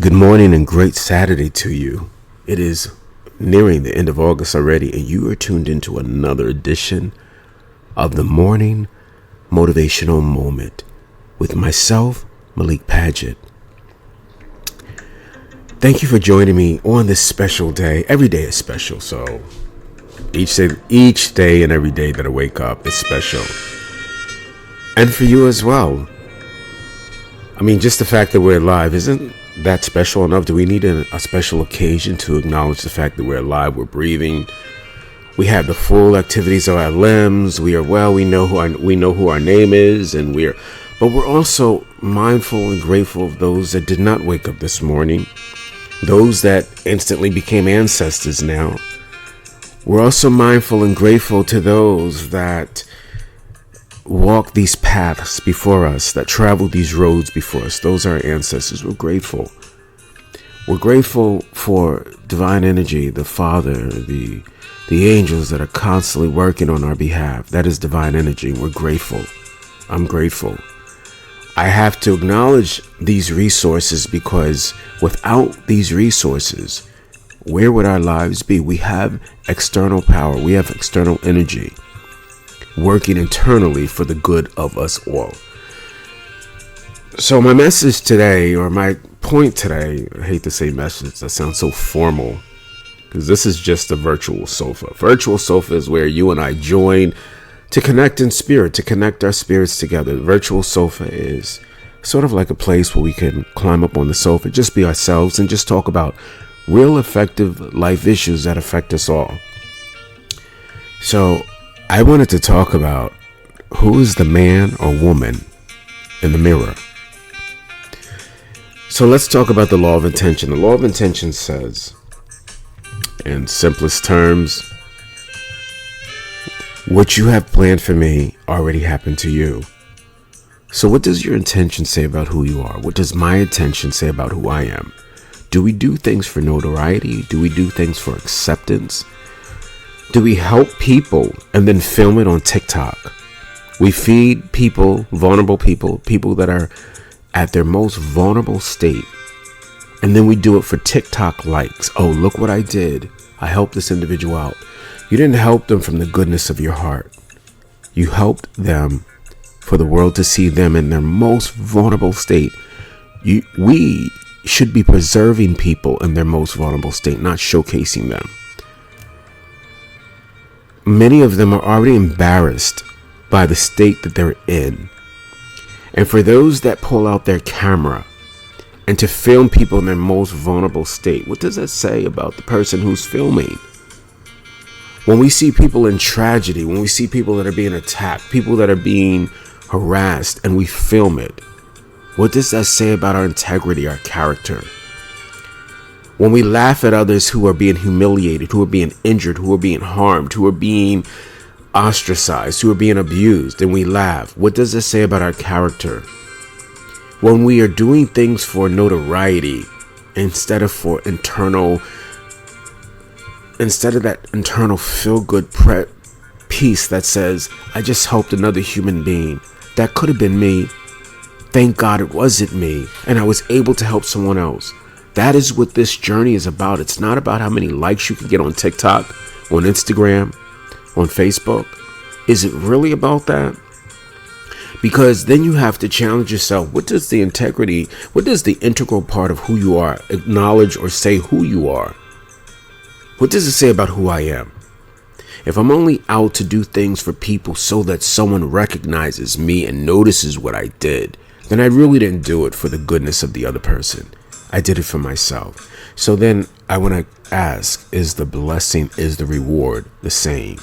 Good morning and great Saturday to you. It is nearing the end of August already, and you are tuned into another edition of the Morning Motivational Moment with myself, Malik Padgett. Thank you for joining me on this special day. Every day is special, so each day and every day that I wake up is special. And for you as well. I mean, just the fact that we're alive isn't that special enough? Do we need a special occasion to acknowledge the fact that we're alive, we're breathing, we have the full activities of our limbs, we are well, we know who our name is, but we're also mindful and grateful of those that did not wake up this morning, those that instantly became ancestors now. We're also mindful and grateful to those that walk these paths before us, that travel these roads before us. Those are our ancestors. We're grateful. We're grateful for divine energy, the Father, the angels that are constantly working on our behalf. That is divine energy. We're grateful. I'm grateful. I have to acknowledge these resources because without these resources, where would our lives be? We have external power. We have external energy working internally for the good of us all. So my message today, or my point today, I hate to say message, that sounds so formal, because this is just a virtual sofa. Virtual sofa is where you and I join to connect in spirit, to connect our spirits together. The virtual sofa is sort of like a place where we can climb up on the sofa, just be ourselves, and just talk about real effective life issues that affect us all. So I wanted to talk about who is the man or woman in the mirror. So let's talk about the law of intention. The law of intention says, in simplest terms, what you have planned for me already happened to you. So what does your intention say about who you are? What does my intention say about who I am? Do we do things for notoriety? Do we do things for acceptance? Do we help people and then film it on TikTok? We feed people, vulnerable people that are at their most vulnerable state. And then we do it for TikTok likes. Oh, look what I did. I helped this individual out. You didn't help them from the goodness of your heart. You helped them for the world to see them in their most vulnerable state. We should be preserving people in their most vulnerable state, not showcasing them. Many of them are already embarrassed by the state that they're in. And for those that pull out their camera and to film people in their most vulnerable state, what does that say about the person who's filming? When we see people in tragedy, when we see people that are being attacked, people that are being harassed, and we film it, what does that say about our integrity, our character? When we laugh at others who are being humiliated, who are being injured, who are being harmed, who are being ostracized, who are being abused, and we laugh, what does this say about our character? When we are doing things for notoriety instead of that internal feel-good peace that says, I just helped another human being. That could have been me. Thank God it wasn't me, and I was able to help someone else. That is what this journey is about. It's not about how many likes you can get on TikTok, on Instagram, on Facebook. Is it really about that? Because then you have to challenge yourself. What does the integral part of who you are acknowledge or say who you are? What does it say about who I am? If I'm only out to do things for people so that someone recognizes me and notices what I did, then I really didn't do it for the goodness of the other person. I did it for myself. So then I want to ask, is the blessing, is the reward the same?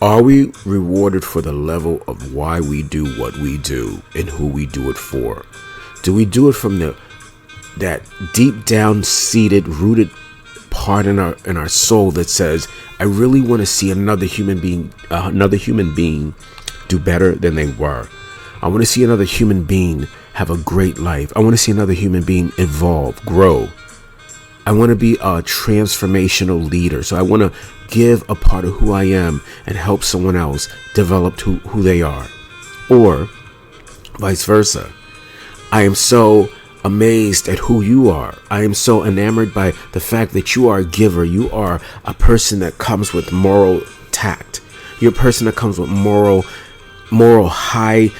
Are we rewarded for the level of why we do what we do and who we do it for? Do we do it from that deep down seated, rooted part in our soul that says, I really want to see another human being do better than they were. I want to see another human being have a great life. I want to see another human being evolve, grow. I want to be a transformational leader. So I want to give a part of who I am and help someone else develop who they are. Or vice versa. I am so amazed at who you are. I am so enamored by the fact that you are a giver. You are a person that comes with moral tact. You're a person that comes with moral high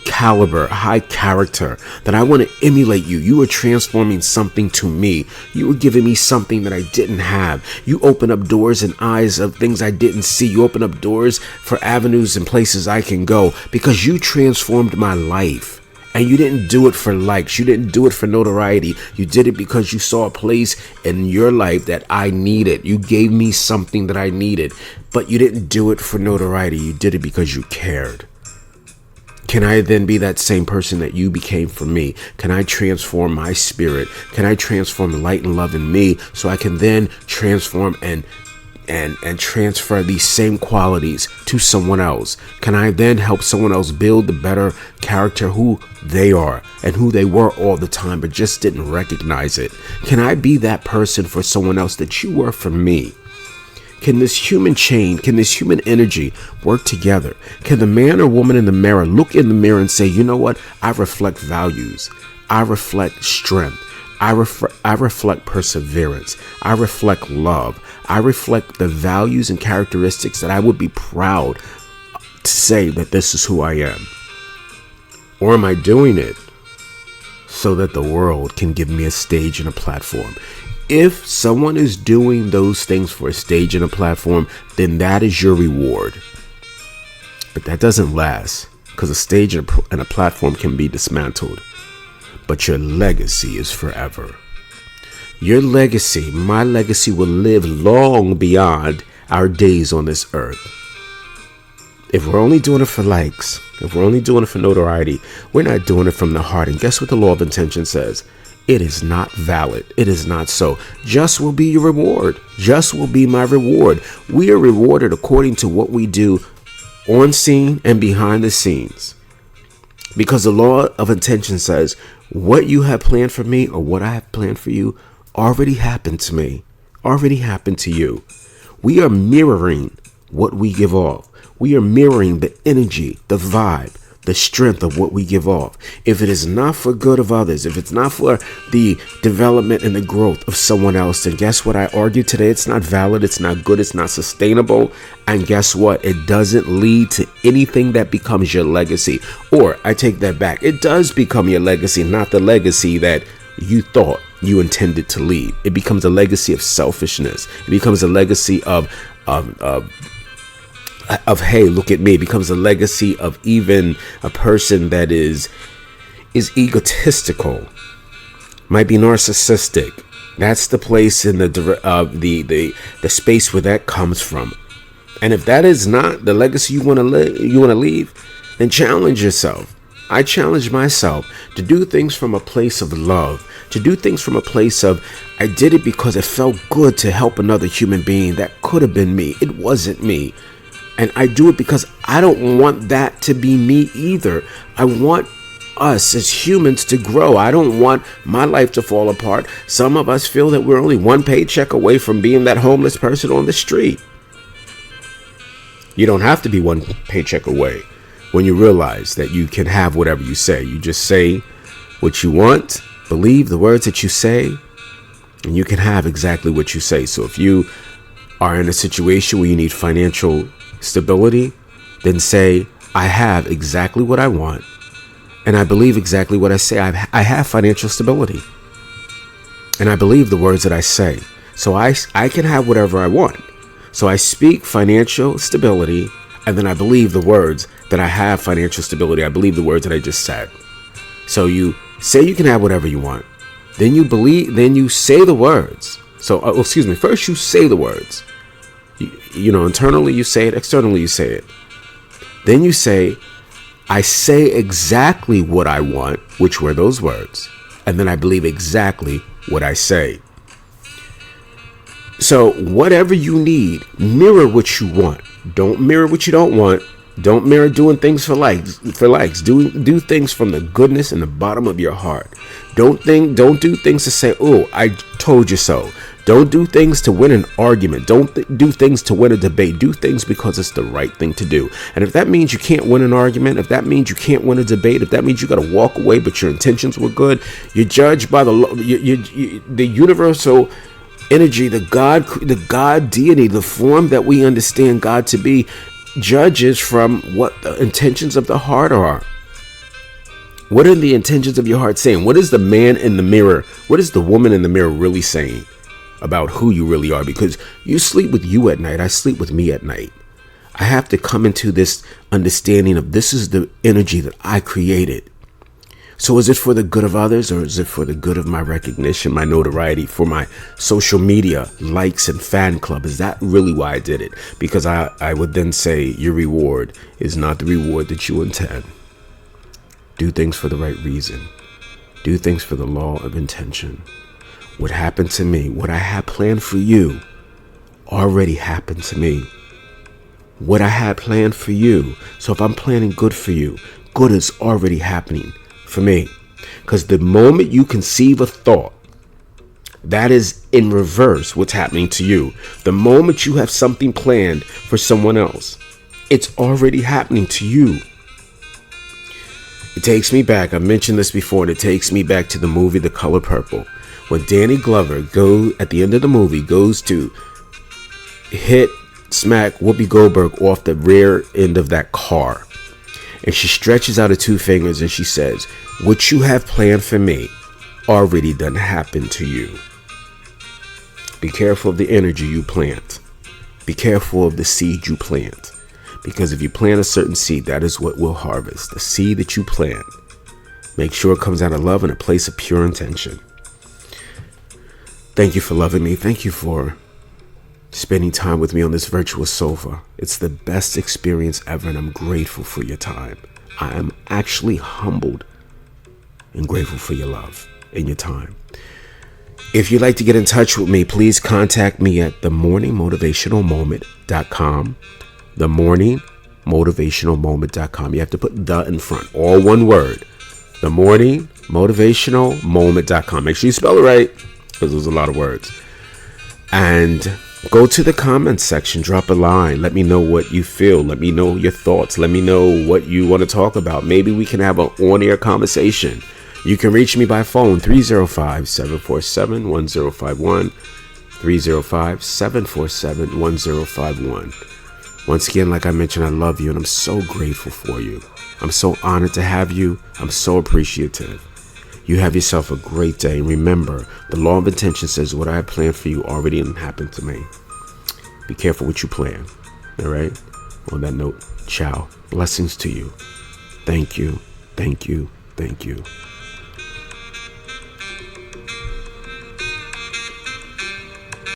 caliber, high character, that I want to emulate you. You are transforming something to me. You were giving me something that I didn't have. You open up doors and eyes of things I didn't see. You open up doors for avenues and places I can go because you transformed my life. And you didn't do it for likes. You didn't do it for notoriety. You did it because you saw a place in your life that I needed. You gave me something that I needed, but you didn't do it for notoriety. You did it because you cared. Can I then be that same person that you became for me? Can I transform my spirit? Can I transform light and love in me so I can then transform and transfer these same qualities to someone else? Can I then help someone else build the better character who they are and who they were all the time but just didn't recognize it? Can I be that person for someone else that you were for me? Can this human chain, can this human energy work together? Can the man or woman in the mirror look in the mirror and say, you know what? I reflect values. I reflect strength. I reflect perseverance. I reflect love. I reflect the values and characteristics that I would be proud to say that this is who I am. Or am I doing it so that the world can give me a stage and a platform? If someone is doing those things for a stage and a platform, then that is your reward. But that doesn't last, because a stage and a platform can be dismantled. But your legacy is forever. Your legacy, my legacy, will live long beyond our days on this earth. If we're only doing it for likes, if we're only doing it for notoriety, we're not doing it from the heart. And guess what the law of intention says? It is not valid. It is not so. Just will be your reward. Just will be my reward. We are rewarded according to what we do on scene and behind the scenes. Because the law of intention says what you have planned for me or what I have planned for you already happened to me, already happened to you. We are mirroring what we give off. We are mirroring the energy, the vibe, the strength of what we give off. If it is not for good of others, if it's not for the development and the growth of someone else, then guess what? I argue today, it's not valid, it's not good, it's not sustainable. And guess what? It doesn't lead to anything that becomes your legacy. Or I take that back. It does become your legacy, not the legacy that you thought you intended to leave. It becomes a legacy of selfishness. It becomes a legacy of hey, look at me. It becomes a legacy of even a person that is egotistical, might be narcissistic. That's the place in the space where that comes from. And if that is not the legacy you want to leave, then challenge yourself. I challenge myself to do things from a place of love, to do things from a place of, I did it because it felt good to help another human being. That could have been me. It wasn't me. And I do it because I don't want that to be me either. I want us as humans to grow. I don't want my life to fall apart. Some of us feel that we're only one paycheck away from being that homeless person on the street. You don't have to be one paycheck away when you realize that you can have whatever you say. You just say what you want, believe the words that you say, and you can have exactly what you say. So if you are in a situation where you need financial stability, then say, I have exactly what I want, and I believe exactly what I say. I have financial stability, and I believe the words that I say. So I can have whatever I want. So I speak financial stability, and then I believe the words that I have financial stability. I believe the words that I just said. So you say you can have whatever you want, then you say the words. So first you say the words. You know, internally you say it, externally you say it. Then you say, I say exactly what I want, which were those words. And then I believe exactly what I say. So whatever you need, mirror what you want. Don't mirror what you don't want. Don't mirror doing things for likes. Do things from the goodness in the bottom of your heart. Don't do things to say, oh, I told you so. Don't do things to win an argument. Don't do things to win a debate. Do things because it's the right thing to do. And if that means you can't win an argument, if that means you can't win a debate, if that means you got to walk away but your intentions were good, you're judged by the universal energy, the God deity, the form that we understand God to be, judges from what the intentions of the heart are. What are the intentions of your heart saying? What is the man in the mirror? What is the woman in the mirror really saying about who you really are? Because you sleep with you at night. I sleep with me at night. I have to come into this understanding of this is the energy that I created. So is it for the good of others, or is it for the good of my recognition, my notoriety, for my social media likes and fan club? Is that really why I did it? Because I would then say your reward is not the reward that you intend. Do things for the right reason. Do things for the law of intention. What happened to me, what I had planned for you, already happened to me. What I had planned for you. So if I'm planning good for you, good is already happening for me. Because the moment you conceive a thought, that is in reverse what's happening to you. The moment you have something planned for someone else, it's already happening to you. It takes me back, I mentioned this before, and it takes me back to the movie The Color Purple. When Danny Glover at the end of the movie goes to smack Whoopi Goldberg off the rear end of that car. And she stretches out her two fingers and she says, what you have planned for me already done happened to you. Be careful of the energy you plant. Be careful of the seed you plant. Because if you plant a certain seed, that is what we'll harvest. The seed that you plant. Make sure it comes out of love and a place of pure intention. Thank you for loving me. Thank you for spending time with me on this virtual sofa. It's the best experience ever, and I'm grateful for your time. I am actually humbled and grateful for your love and your time. If you'd like to get in touch with me, please contact me at themorningmotivationalmoment.com. themorningmotivationalmoment.com. You have to put the in front, all one word. themorningmotivationalmoment.com. Make sure you spell it right, because there's a lot of words. And go to the comments section, drop a line. Let me know what you feel. Let me know your thoughts. Let me know what you want to talk about. Maybe we can have an on-air conversation. You can reach me by phone, 305-747-1051, 305-747-1051. Once again, like I mentioned, I love you and I'm so grateful for you. I'm so honored to have you. I'm so appreciative. You have yourself a great day. Remember, the law of intention says what I have planned for you already happened to me. Be careful what you plan. All right? On that note, ciao. Blessings to you. Thank you. Thank you. Thank you.